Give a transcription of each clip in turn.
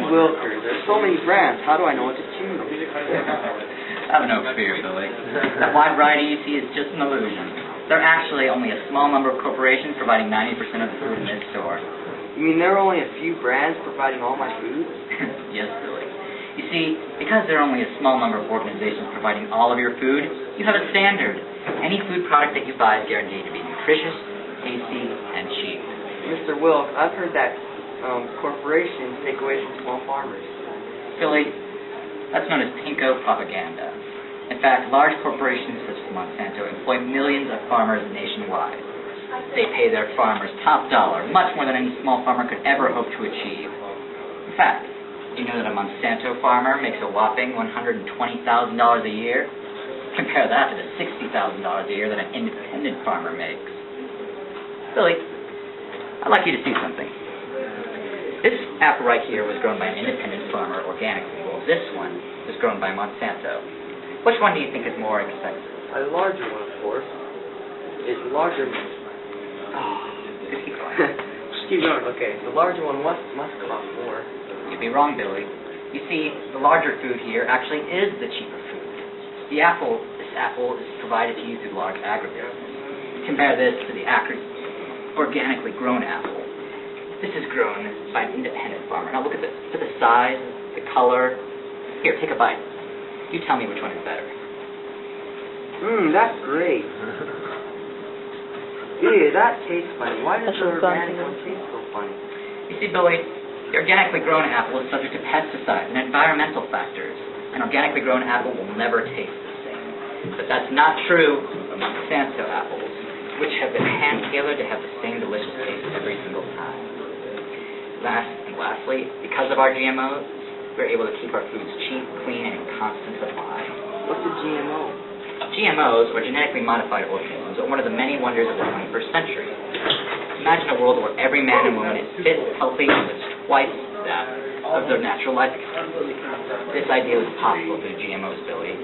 Wilkers. There's so many brands. How do I know what to choose? Have no fear, Billy. That wide variety you see is just an illusion. There are actually only a small number of corporations providing 90% of the food in this store. You mean there are only a few brands providing all my food? Yes, Billy. You see, because there are only a small number of organizations providing all of your food, you have a standard. Any food product that you buy is guaranteed to be nutritious, tasty, and cheap. Mr. Wilk, I've heard that corporations take away from small farmers. Billy, that's known as pinko propaganda. In fact, large corporations such as Monsanto employ millions of farmers nationwide. They pay their farmers top dollar, much more than any small farmer could ever hope to achieve. In fact, do you know that a Monsanto farmer makes a whopping $120,000 a year? Compare that to the $60,000 a year that an independent farmer makes. Billy, I'd like you to see something. This apple right here was grown by an independent farmer organically, while this one was grown by Monsanto. Which one do you think is more expensive? A larger one, of course. It's larger. Just keep going. Just keep going. Okay, the larger one must cost more. You'd be wrong, Billy. You see, the larger food here actually is the cheaper food. This apple is provided to you through large agribusiness. Compare this to the organically grown apple. This is grown by an independent farmer. Now look at this. Look at the size, the color. Here, take a bite. You tell me which one is better. That's great. Ew, that tastes funny. Why does the organic one taste so funny? You see, Billy, the organically grown apple is subject to pesticides and environmental factors. An organically grown apple will never taste the same. But that's not true of Monsanto apples, which have been hand-tailored to have the same delicious taste every single time. Lastly, because of our GMOs, we're able to keep our foods cheap, clean, and in constant supply. What's a GMO? GMOs, or genetically modified organisms, are one of the many wonders of the 21st century. Imagine a world where every man and woman is fit, healthy, and lives twice that of their natural life expectancy. This ideal is possible through GMOs, Billy.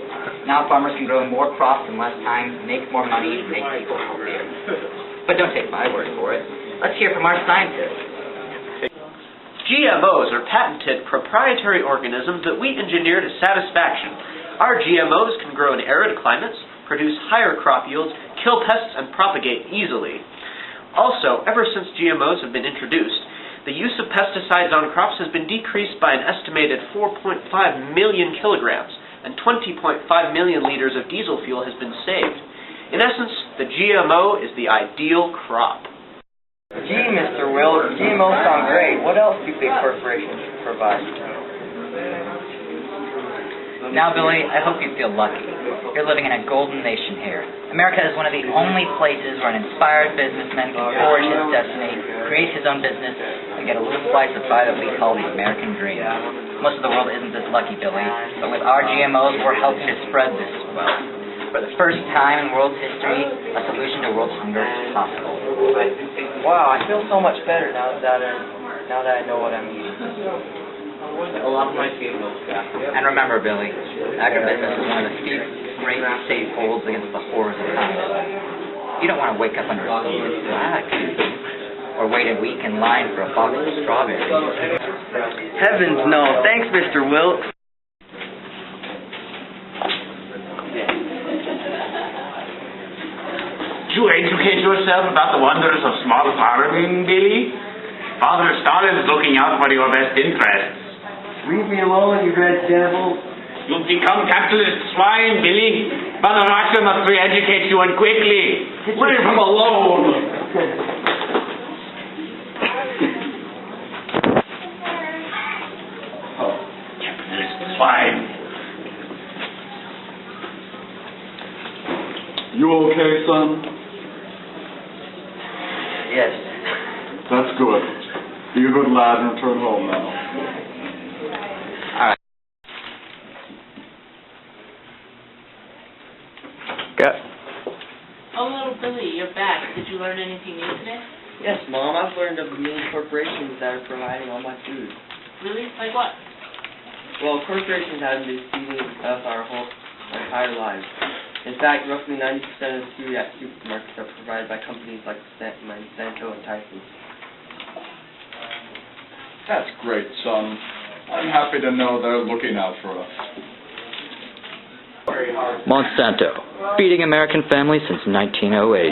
Now farmers can grow more crops in less time, make more money, and make people healthier. But don't take my word for it. Let's hear from our scientists. GMOs are patented proprietary organisms that we engineer to satisfaction. Our GMOs can grow in arid climates, produce higher crop yields, kill pests, and propagate easily. Also, ever since GMOs have been introduced, the use of pesticides on crops has been decreased by an estimated 4.5 million kilograms, and 20.5 million liters of diesel fuel has been saved. In essence, the GMO is the ideal crop. Gee, Mr. Will, GMOs sound great. What else do big corporations provide? Now, Billy, I hope you feel lucky. You're living in a golden nation here. America is one of the only places where an inspired businessman can forge his destiny, create his own business, and get a little slice of pie that we call the American dream. Most of the world isn't this lucky, Billy, but with our GMOs, we're helping to spread this wealth. For the first time in world history, a solution to world hunger is possible. Wow, I feel so much better now that I know what I'm eating. And remember, Billy, agribusiness is one of the few great safeholds against the horrors of communism. You don't want to wake up under a silver flag, or wait a week in line for a box of strawberries. Heavens no. Thanks, Mr. Wilkes. Did you educate yourself about the wonders of small farming, Billy? Father Stalin's looking out for your best interests. Leave me alone, you red devil. You've become capitalist swine, Billy. Mother Russia must re-educate you, and quickly. Leave him alone. Oh, capitalist swine. You okay, son? Yes. That's good. Be a good lad and return home now. All right. Yeah. Oh, little Billy, you're back. Did you learn anything new today? Yes, Mom. I've learned of the main corporations that are providing all my food. Really? Like what? Well, corporations have been feeding us our entire lives. In fact, roughly 90% of the food at supermarkets are provided by companies like Monsanto and Tyson. That's great, son. I'm happy to know they're looking out for us. Monsanto, feeding American families since 1908.